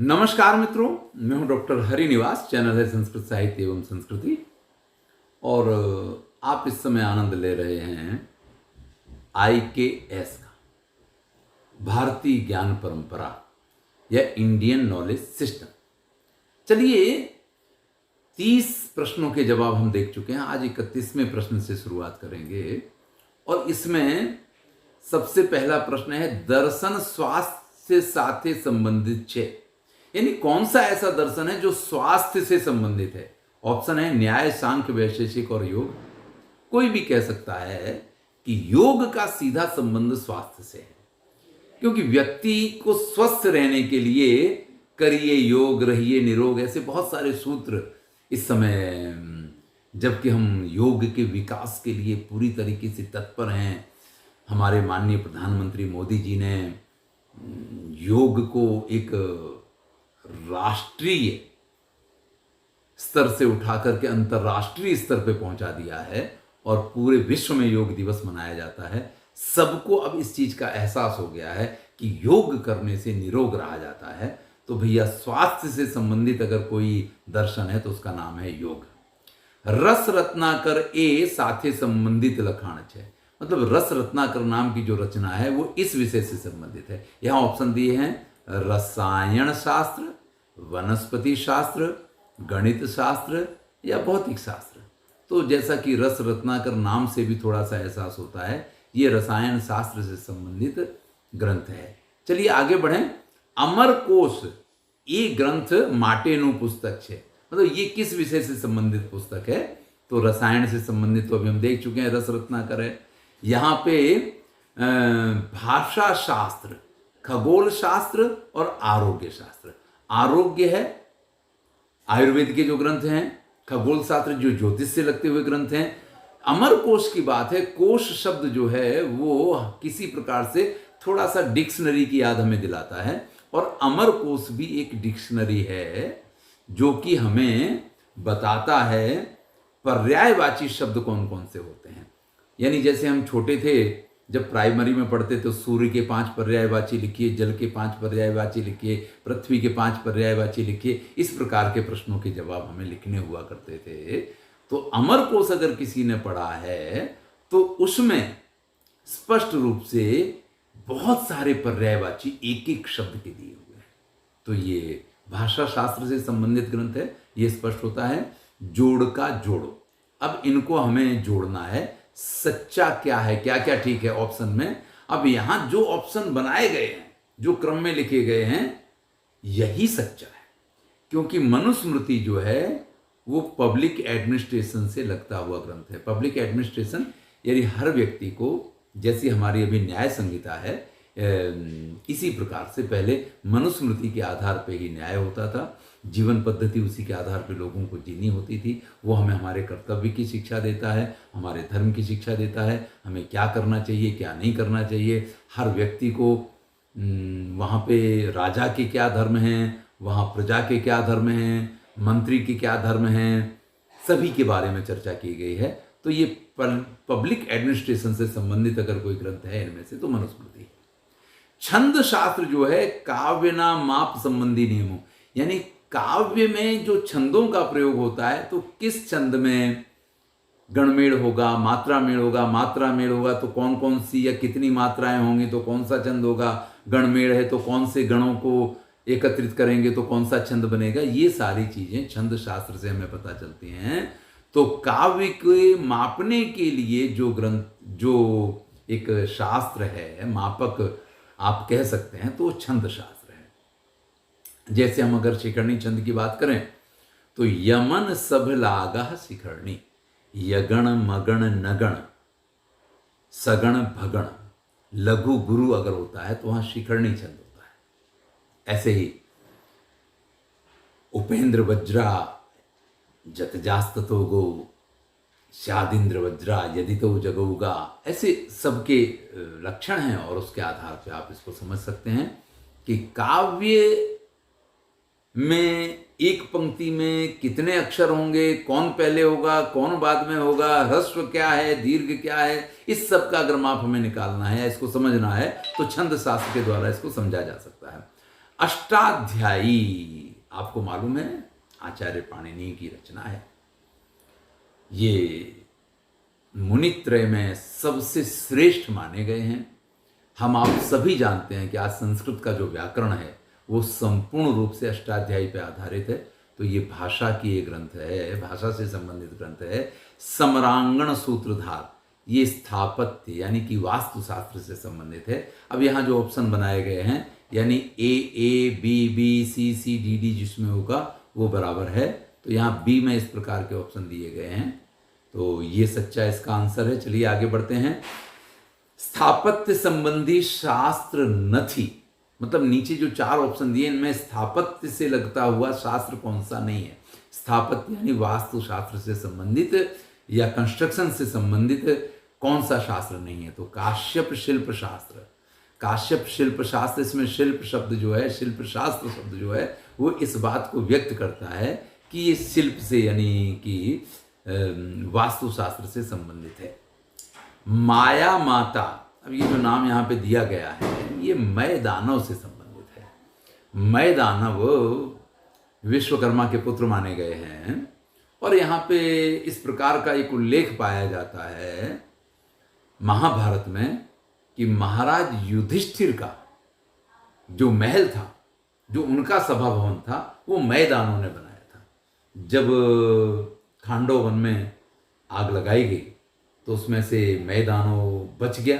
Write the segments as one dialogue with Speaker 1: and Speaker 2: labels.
Speaker 1: नमस्कार मित्रों, मैं हूं डॉक्टर हरिनिवास। चैनल है संस्कृत साहित्य एवं संस्कृति और आप इस समय आनंद ले रहे हैं IKS का, भारतीय ज्ञान परंपरा या इंडियन नॉलेज सिस्टम। चलिए 30 प्रश्नों के जवाब हम देख चुके हैं। आज 31वें प्रश्न से शुरुआत करेंगे और इसमें सबसे पहला प्रश्न है दर्शन स्वास्थ्य से साथे संबंधित छे। यानी कौन सा ऐसा दर्शन है जो स्वास्थ्य से संबंधित है। ऑप्शन है न्याय, सांख्य, वैशेषिक और योग। कोई भी कह सकता है कि योग का सीधा संबंध स्वास्थ्य से है, क्योंकि व्यक्ति को स्वस्थ रहने के लिए करिए योग, रहिए निरोग, ऐसे बहुत सारे सूत्र इस समय, जबकि हम योग के विकास के लिए पूरी तरीके से तत्पर हैं। हमारे माननीय प्रधानमंत्री मोदी जी ने योग को एक राष्ट्रीय स्तर से उठा करके अंतर्राष्ट्रीय स्तर पे पहुंचा दिया है और पूरे विश्व में योग दिवस मनाया जाता है। सबको अब इस चीज का एहसास हो गया है कि योग करने से निरोग रहा जाता है। तो भैया स्वास्थ्य से संबंधित अगर कोई दर्शन है तो उसका नाम है योग। रस रत्नाकर ए साथे संबंधित लखाण है, मतलब रस रत्नाकर नाम की जो रचना है वो इस विषय से संबंधित है। यहां ऑप्शन दिए हैं रसायन शास्त्र, वनस्पति शास्त्र, गणित शास्त्र या भौतिक शास्त्र। तो जैसा कि रस रत्नाकर नाम से भी थोड़ा सा एहसास होता है, ये रसायन शास्त्र से संबंधित ग्रंथ है। चलिए आगे बढ़ें। अमरकोश ये ग्रंथ माटेनु पुस्तक है, मतलब ये किस विषय से संबंधित पुस्तक है? तो रसायन से संबंधित तो अभी हम देख चुके हैं, रस रत्नाकर है। यहाँ पे भाषा शास्त्र, खगोल शास्त्र और आरोग्य शास्त्र। आरोग्य है आयुर्वेद के जो ग्रंथ हैं, खगोल शास्त्र जो ज्योतिष से लगते हुए ग्रंथ हैं। अमर कोश की बात है, कोश शब्द जो है वो किसी प्रकार से थोड़ा सा डिक्शनरी की याद हमें दिलाता है, और अमर कोश भी एक डिक्शनरी है जो कि हमें बताता है पर्यायवाची शब्द कौन कौन से होते हैं। यानी जैसे हम छोटे थे, जब प्राइमरी में पढ़ते तो सूर्य के 5 पर्यायवाची लिखिए, जल के 5 पर्यायवाची लिखिए, पृथ्वी के 5 पर्यायवाची लिखिए, इस प्रकार के प्रश्नों के जवाब हमें लिखने हुआ करते थे। तो अमर कोश अगर किसी ने पढ़ा है तो उसमें स्पष्ट रूप से बहुत सारे पर्यायवाची एक एक शब्द के दिए हुए हैं। तो ये भाषा शास्त्र से संबंधित ग्रंथ है, ये स्पष्ट होता है। जोड़ का जोड़ो, अब इनको हमें जोड़ना है। सच्चा क्या है, क्या क्या ठीक है ऑप्शन में। अब यहां जो ऑप्शन बनाए गए हैं, जो क्रम में लिखे गए हैं, यही सच्चा है, क्योंकि मनुस्मृति जो है वो पब्लिक एडमिनिस्ट्रेशन से लगता हुआ ग्रंथ है। पब्लिक एडमिनिस्ट्रेशन यानी हर व्यक्ति को, जैसी हमारी अभी न्याय संहिता है, इसी प्रकार से पहले मनुस्मृति के आधार पर ही न्याय होता था। जीवन पद्धति उसी के आधार पर लोगों को जीनी होती थी। वो हमें हमारे कर्तव्य की शिक्षा देता है, हमारे धर्म की शिक्षा देता है, हमें क्या करना चाहिए क्या नहीं करना चाहिए। हर व्यक्ति को वहाँ पे राजा के क्या धर्म हैं, वहाँ प्रजा के क्या धर्म हैं, मंत्री के क्या धर्म हैं, सभी के बारे में चर्चा की गई है। तो ये पब्लिक एडमिनिस्ट्रेशन से संबंधित अगर कोई ग्रंथ है इनमें से तो मनुस्मृति। छंद शास्त्र जो है काव्यना माप संबंधी नियमों, यानी काव्य में जो छंदों का प्रयोग होता है, तो किस छंद में गणमेल होगा, मात्रा मेल होगा, मात्रा मेल होगा तो कौन कौन सी या कितनी मात्राएं होंगी तो कौन सा छंद होगा, गणमेल है तो कौन से गणों को एकत्रित करेंगे तो कौन सा छंद बनेगा। ये सारी चीजें छंद शास्त्र से हमें पता चलती हैं। तो काव्य के मापने के लिए जो ग्रंथ, जो एक शास्त्र है, मापक आप कह सकते हैं, तो छंद शास्त्र। जैसे हम अगर शिखरणी छंद की बात करें तो यमन सब लागह शिखरणी, यगण मगण नगण सगण भगण, लघु गुरु अगर होता है तो वहां शिखरणी छंद होता है। ऐसे ही उपेंद्र वज्रा जतजास्ततो गो, शादिंद्र वज्रा यदि तो जगौगा, ऐसे सबके लक्षण हैं और उसके आधार पर आप इसको समझ सकते हैं कि काव्य में एक पंक्ति में कितने अक्षर होंगे, कौन पहले होगा कौन बाद में होगा, ह्रस्व क्या है दीर्घ क्या है, इस सब का अगर माप हमें निकालना है, इसको समझना है तो छंद शास्त्र के द्वारा इसको समझा जा सकता है। अष्टाध्यायी आपको मालूम है आचार्य पाणिनि की रचना है। ये मुनित्रय में सबसे श्रेष्ठ माने गए हैं। हम आप सभी जानते हैं कि आज संस्कृत का जो व्याकरण है वो संपूर्ण रूप से अष्टाध्यायी पे आधारित है। तो ये भाषा की एक ग्रंथ है, भाषा से संबंधित ग्रंथ है। समरांगण सूत्रधार, ये स्थापत्य यानी कि वास्तुशास्त्र से संबंधित है। अब यहाँ जो ऑप्शन बनाए गए हैं यानी A B B C C D D जिसमें होगा वो बराबर है, तो यहाँ बी में इस प्रकार के ऑप्शन दिए गए हैं। तो ये सच्चा इसका आंसर है। चलिए आगे बढ़ते हैं। स्थापत्य संबंधी शास्त्र नथी, मतलब नीचे जो 4 ऑप्शन दिए इनमें स्थापत्य से लगता हुआ शास्त्र कौन सा नहीं है। स्थापत्य यानी वास्तुशास्त्र से संबंधित या कंस्ट्रक्शन से संबंधित कौन सा शास्त्र नहीं है। तो काश्यप शिल्प शास्त्र, काश्यप शिल्प शास्त्र, इसमें शिल्प शब्द जो है, शिल्प शास्त्र शब्द जो है वो इस बात को व्यक्त करता है कि ये शिल्प से यानी कि वास्तुशास्त्र से संबंधित है। माया माता, अब ये जो नाम यहाँ पे दिया गया है ये मय दानव से संबंधित है। मय दानव विश्वकर्मा के पुत्र माने गए हैं और यहाँ पे इस प्रकार का एक उल्लेख पाया जाता है महाभारत में कि महाराज युधिष्ठिर का जो महल था, जो उनका सभा भवन था, वो मय दानव ने बनाया था। जब खांडव वन में आग लगाई गई तो उसमें से मय दानव बच गया।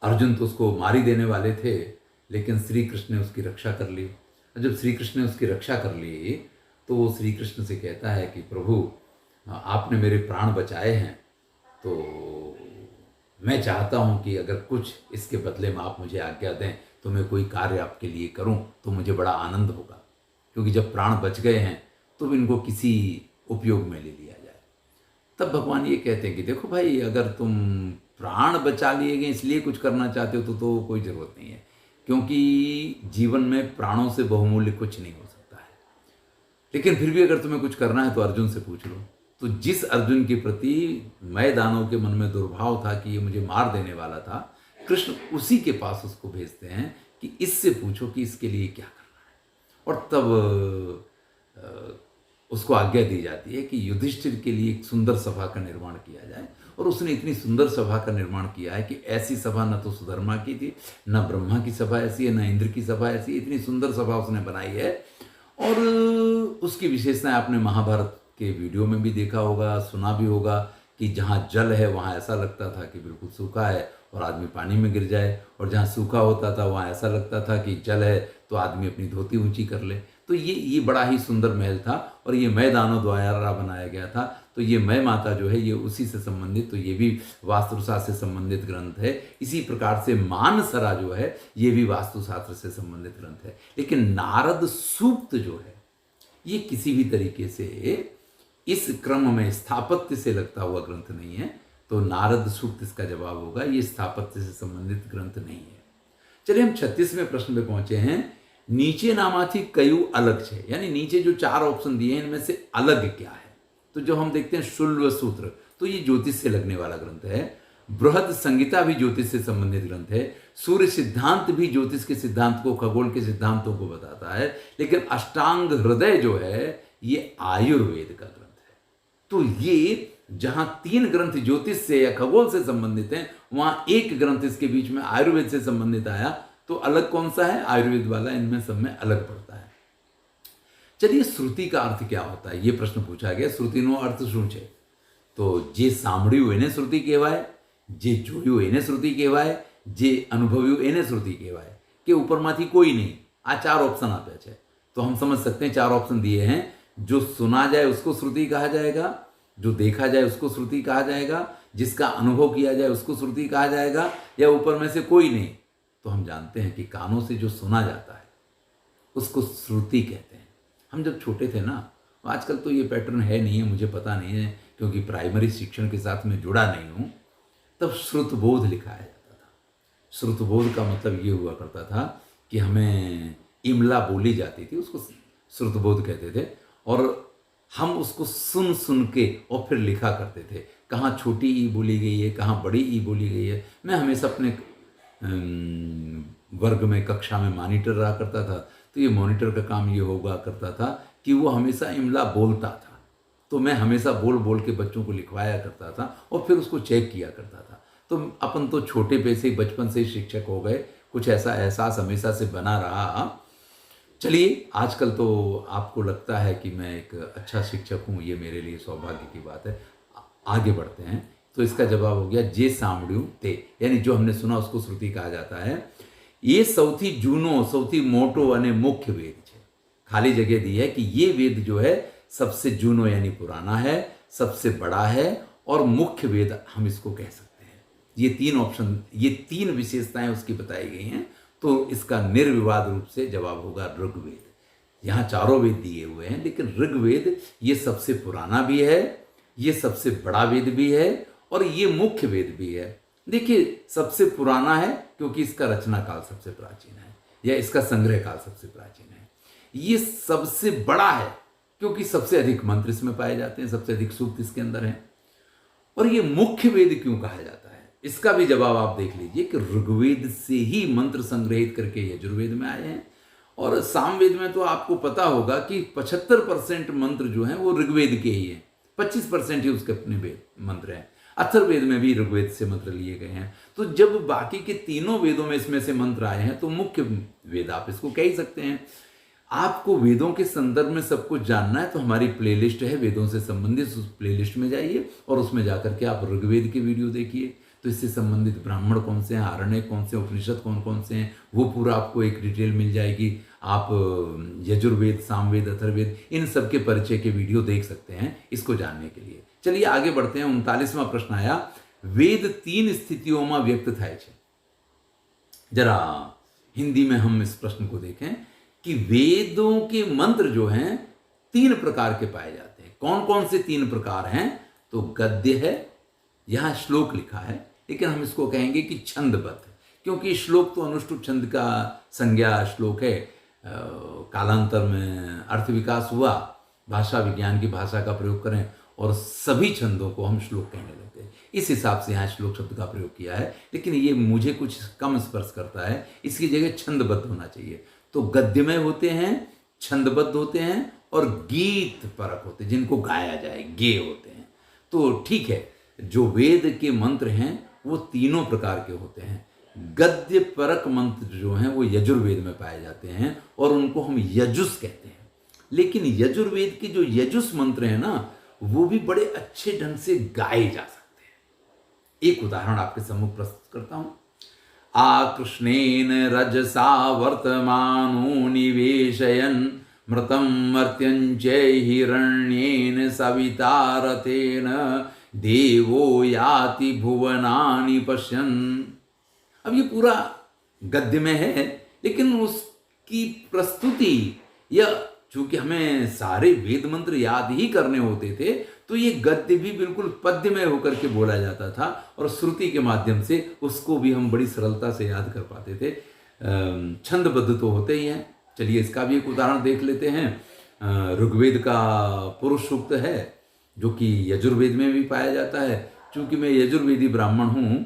Speaker 1: अर्जुन तो उसको मार ही देने वाले थे, लेकिन श्री कृष्ण ने उसकी रक्षा कर ली। और जब श्री कृष्ण ने उसकी रक्षा कर ली तो वो श्री कृष्ण से कहता है कि प्रभु आपने मेरे प्राण बचाए हैं, तो मैं चाहता हूँ कि अगर कुछ इसके बदले में आप मुझे आज्ञा दें तो मैं कोई कार्य आपके लिए करूँ तो मुझे बड़ा आनंद होगा, क्योंकि जब प्राण बच गए हैं तो इनको किसी उपयोग में ले लिया जाए। तब भगवान ये कहते हैं कि देखो भाई, अगर तुम प्राण बचा लिए गए इसलिए कुछ करना चाहते हो तो कोई ज़रूरत नहीं है, क्योंकि जीवन में प्राणों से बहुमूल्य कुछ नहीं हो सकता है। लेकिन फिर भी अगर तुम्हें कुछ करना है तो अर्जुन से पूछ लो। तो जिस अर्जुन के प्रति मय दानव के मन में दुर्भाव था कि ये मुझे मार देने वाला था, कृष्ण उसी के पास उसको भेजते हैं कि इससे पूछो कि इसके लिए क्या करना है। और तब उसको आज्ञा दी जाती है कि युधिष्ठिर के लिए एक सुंदर सभा का निर्माण किया जाए। और उसने इतनी सुंदर सभा का निर्माण किया है कि ऐसी सभा न तो सुधर्मा की थी, न ब्रह्मा की सभा ऐसी है, न इंद्र की सभा ऐसी, इतनी सुंदर सभा उसने बनाई है। और उसकी विशेषताएं आपने महाभारत के वीडियो में भी देखा होगा, सुना भी होगा कि जहाँ जल है वहाँ ऐसा लगता था कि बिल्कुल सूखा है और आदमी पानी में गिर जाए, और जहाँ सूखा होता था वहाँ ऐसा लगता था कि जल है तो आदमी अपनी धोती ऊंची कर ले। तो ये बड़ा ही सुंदर महल था और ये मय दानव द्वारा बनाया गया था। तो ये मय माता जो है ये उसी से संबंधित, तो ये भी वास्तुशास्त्र से संबंधित ग्रंथ है। इसी प्रकार से मानसरा जो है ये भी वास्तुशास्त्र से संबंधित ग्रंथ है। लेकिन नारद सूक्त जो है ये किसी भी तरीके से इस क्रम में स्थापत्य से लगता हुआ ग्रंथ नहीं है। तो नारद सूक्त इसका जवाब होगा, ये स्थापत्य से संबंधित ग्रंथ नहीं है। चलिए हम 36वें प्रश्न पे पहुंचे हैं। नीचे नामाथी कयु अलग छे, यानी नीचे जो 4 ऑप्शन दिए हैं इनमें से अलग क्या है। तो जो हम देखते हैं शुल्व सूत्र, तो ये ज्योतिष से लगने वाला ग्रंथ है। बृहद संहिता भी ज्योतिष से संबंधित ग्रंथ है। सूर्य सिद्धांत भी ज्योतिष के सिद्धांत को, खगोल के सिद्धांतों को बताता है। लेकिन अष्टांग हृदय जो है ये आयुर्वेद का ग्रंथ है। तो ये जहां 3 ग्रंथ ज्योतिष से या खगोल से संबंधित हैं, वहां एक ग्रंथ इसके बीच में आयुर्वेद से संबंधित आया, तो अलग कौन सा है? आयुर्वेद वाला इनमें सब में अलग पड़ता है। चलिए श्रुति का अर्थ क्या होता है, ये प्रश्न पूछा गया। श्रुतिनो अर्थ શું છે? तो जे સાંભળ્યું એને શ્રુતિ કહેવાય, જે જોયું એને શ્રુતિ કહેવાય, જે અનુભવ્યું એને શ્રુતિ કહેવાય, કે ઉપરમાંથી કોઈ નહીં। આ 4 ऑप्शन आते हैं। तो हम समझ सकते हैं 4 ऑप्शन दिए हैं। जो सुना जाए उसको श्रुति कहा जाएगा, जो देखा जाए उसको श्रुति कहा जाएगा, जिसका अनुभव किया जाए उसको श्रुति कहा जाएगा, या ऊपर में से कोई नहीं। तो हम जानते हैं कि कानों से जो सुना जाता है उसको श्रुति कहते हैं। हम जब छोटे थे ना, आजकल तो ये पैटर्न है नहीं है, मुझे पता नहीं है क्योंकि प्राइमरी शिक्षण के साथ मैं जुड़ा नहीं हूँ। तब श्रुतबोध लिखाया जाता था। श्रुतबोध का मतलब ये हुआ करता था कि हमें इमला बोली जाती थी, उसको श्रुतबोध कहते थे। और हम उसको सुन सुन के और फिर लिखा करते थे। कहाँ छोटी ई बोली गई है, कहाँ बड़ी ई बोली गई है। मैं हमेशा अपने वर्ग में कक्षा में मॉनिटर रहा करता था, तो ये मॉनिटर का काम ये होगा करता था कि वो हमेशा इमला बोलता था, तो मैं हमेशा बोल बोल के बच्चों को लिखवाया करता था और फिर उसको चेक किया करता था। तो अपन तो छोटे पे से बचपन से ही शिक्षक हो गए, कुछ ऐसा एहसास हमेशा से बना रहा। चलिए, आजकल तो आपको लगता है कि मैं एक अच्छा शिक्षक हूँ, ये मेरे लिए सौभाग्य की बात है। आगे बढ़ते हैं। तो इसका जवाब हो गया जे सांवड़ियों ते, यानी जो हमने सुना उसको श्रुति कहा जाता है। ये सौथी जूनो सौथी मोटो अने मुख्य वेद है। खाली जगह दी है कि ये वेद जो है सबसे जूनो यानी पुराना है, सबसे बड़ा है और मुख्य वेद हम इसको कह सकते हैं। ये तीन ऑप्शन, ये तीन विशेषताएं उसकी बताई गई हैं। तो इसका निर्विवाद रूप से जवाब होगा ऋग्वेद। यहाँ चारों वेद दिए हुए हैं, लेकिन ऋग्वेद ये सबसे पुराना भी है, ये सबसे बड़ा वेद भी है और ये मुख्य वेद भी है। देखिए, सबसे पुराना है क्योंकि इसका रचना काल सबसे प्राचीन है, या इसका संग्रह काल सबसे प्राचीन है। ये सबसे बड़ा है क्योंकि सबसे अधिक मंत्र इसमें पाए जाते हैं, सबसे अधिक सूक्त इसके अंदर हैं। और ये मुख्य वेद क्यों कहा जाता है, इसका भी जवाब आप देख लीजिए कि ऋग्वेद से ही मंत्र संग्रहित करके यजुर्वेद में आए हैं। और सामवेद में तो आपको पता होगा कि 75% मंत्र जो हैं वो ऋग्वेद के ही हैं, 25% ही उसके अपने वेद मंत्र हैं। अथर्ववेद में भी ऋग्वेद से मंत्र लिए गए हैं। तो जब बाकी के तीनों वेदों में इसमें से मंत्र आए हैं तो मुख्य वेद आप इसको कह ही सकते हैं। आपको वेदों के संदर्भ में सब कुछ जानना है तो हमारी प्लेलिस्ट है वेदों से संबंधित, उस प्लेलिस्ट में जाइए और उसमें जाकर के आप ऋग्वेद के वीडियो देखिए। तो इससे संबंधित ब्राह्मण कौन से हैं, आरण्यक कौन से, उपनिषद कौन कौन से हैं, वो पूरा आपको एक डिटेल मिल जाएगी। आप यजुर्वेद, सामवेद, अथर्ववेद इन सब के परिचय के वीडियो देख सकते हैं इसको जानने के लिए। चलिए आगे बढ़ते हैं। 39वां प्रश्न आया, वेद 3 स्थितियों में व्यक्त થાય છે। जरा हिंदी में हम इस प्रश्न को देखें कि वेदों के मंत्र जो हैं 3 प्रकार के पाए जाते हैं। कौन कौन से 3 प्रकार हैं? तो गद्य है, यहां श्लोक लिखा है, लेकिन हम इसको कहेंगे कि छंदबद्ध, क्योंकि श्लोक तो अनुष्टुप छंद का संज्ञा श्लोक है। कालांतर में अर्थ विकास हुआ, भाषा विज्ञान की भाषा का प्रयोग करें और सभी छंदों को हम श्लोक कहने लगते हैं। इस हिसाब से यहाँ श्लोक शब्द का प्रयोग किया है, लेकिन ये मुझे कुछ कम स्पर्श करता है, इसकी जगह छंदबद्ध होना चाहिए। तो गद्यमय होते हैं, छंदबद्ध होते हैं और गीत परक होते हैं, जिनको गाया जाए, गेय होते हैं। तो ठीक है, जो वेद के मंत्र हैं वो तीनों प्रकार के होते हैं। गद्य परक मंत्र जो हैं वो यजुर्वेद में पाए जाते हैं और उनको हम यजुस कहते हैं। लेकिन यजुर्वेद के जो यजुस मंत्र हैं ना, वो भी बड़े अच्छे ढंग से गाए जा सकते हैं। एक उदाहरण आपके सम्मुख प्रस्तुत करता हूं। आकृष्णेन रजसा वर्तमानो निवेशयन् मृतं मर्त्यं च हिरण्येन सवितारतेन देवो याति भुवनानि पश्यन्। अब ये पूरा गद्य में है, लेकिन उसकी प्रस्तुति, या चूंकि हमें सारे वेद मंत्र याद ही करने होते थे, तो ये गद्य भी बिल्कुल पद्य में होकर के बोला जाता था और श्रुति के माध्यम से उसको भी हम बड़ी सरलता से याद कर पाते थे। छंदबद्ध तो होते ही हैं। चलिए इसका भी एक उदाहरण देख लेते हैं। ऋग्वेद का पुरुष सूक्त है, जो कि यजुर्वेद में भी पाया जाता है। चूंकि मैं यजुर्वेदी ब्राह्मण हूँ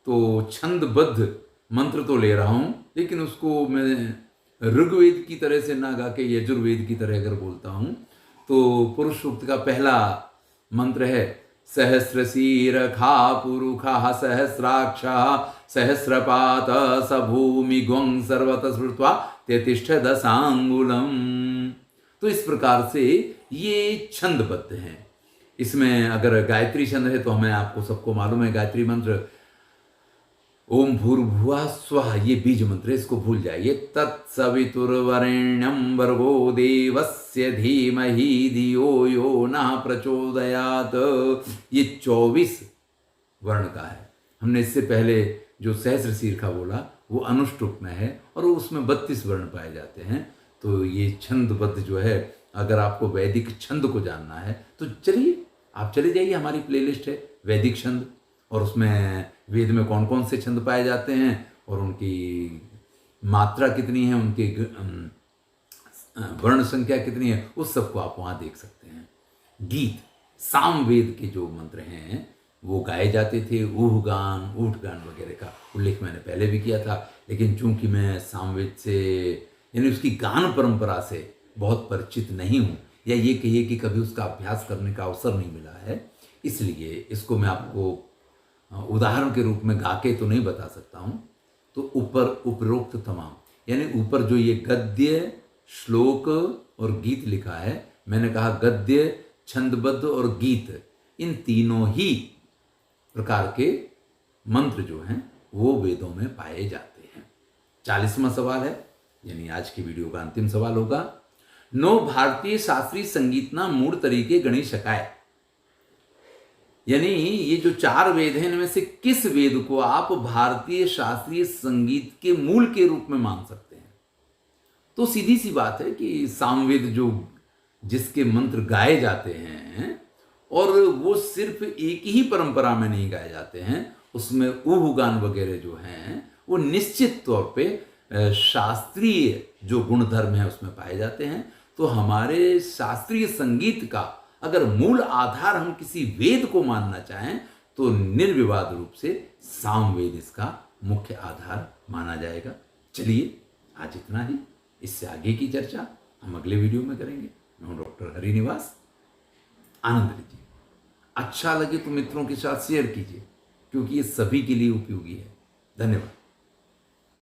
Speaker 1: तो छंदबद्ध मंत्र तो ले रहा हूँ, लेकिन उसको मैं ऋग्वेद की तरह से ना गा के यजुर्वेद की तरह अगर बोलता हूँ तो पुरुष सूक्त का पहला मंत्र है, सहस्रशीरखा पुरुखा सहस्राक्षा सहस्रपात स भूमि ग्वं सर्वतः स्मृत्वा त्यतिष्ठदशांगुलम। तो इस प्रकार से ये छंदबद्ध हैं। इसमें अगर गायत्री छंद है तो हमें, आपको सबको मालूम है गायत्री मंत्र ओम भूर्भुवः स्वः, ये बीज मंत्र है, इसको भूल जाइए। तत्सवितुर्वरेण्यं भर्गो देवस्य धीमहि धियो यो नः प्रचोदयात्। ये 24 वर्ण का है। हमने इससे पहले जो सहस्रशीर्षा बोला वो अनुष्टुप में है और उसमें 32 वर्ण पाए जाते हैं। तो ये छंदबद्ध जो है, अगर आपको वैदिक छंद को जानना है तो चलिए आप चले जाइए, हमारी प्लेलिस्ट है वैदिक छंद, और उसमें वेद में कौन कौन से छंद पाए जाते हैं और उनकी मात्रा कितनी है, उनके वर्ण संख्या कितनी है, उस सबको आप वहाँ देख सकते हैं। गीत, सामवेद के जो मंत्र हैं वो गाए जाते थे। ऊह गान, ऊठ गान वगैरह का उल्लेख मैंने पहले भी किया था, लेकिन चूंकि मैं सामवेद से यानी उसकी गान परंपरा से बहुत परिचित नहीं हूँ, या ये कहिए कि कभी उसका अभ्यास करने का अवसर नहीं मिला है, इसलिए इसको मैं आपको उदाहरण के रूप में गा के तो नहीं बता सकता हूँ। तो ऊपर उपरोक्त तमाम, यानी ऊपर जो ये गद्य, श्लोक और गीत लिखा है, मैंने कहा गद्य, छंदबद्ध और गीत, इन तीनों ही प्रकार के मंत्र जो हैं वो वेदों में पाए जाते हैं। 40वां सवाल है, यानी आज की वीडियो का अंतिम सवाल होगा। नो भारतीय शास्त्रीय संगीतना मूળ तरीके गणी शकाय, यानी ये जो 4 वेद हैं इनमें से किस वेद को आप भारतीय शास्त्रीय संगीत के मूल के रूप में मान सकते हैं? तो सीधी सी बात है कि सामवेद जो जिसके मंत्र गाए जाते हैं और वो सिर्फ एक ही परंपरा में नहीं गाए जाते हैं, उसमें ऊह गान वगैरह जो हैं वो निश्चित तौर पे शास्त्रीय जो गुणधर्म है उसमें पाए जाते हैं। तो हमारे शास्त्रीय संगीत का अगर मूल आधार हम किसी वेद को मानना चाहें तो निर्विवाद रूप से सामवेद इसका मुख्य आधार माना जाएगा। चलिए आज इतना ही, इससे आगे की चर्चा हम अगले वीडियो में करेंगे। मैं हूं डॉक्टर हरिनिवास। आनंद लीजिए, अच्छा लगे तो मित्रों के साथ शेयर कीजिए, क्योंकि ये सभी के लिए उपयोगी है। धन्यवाद।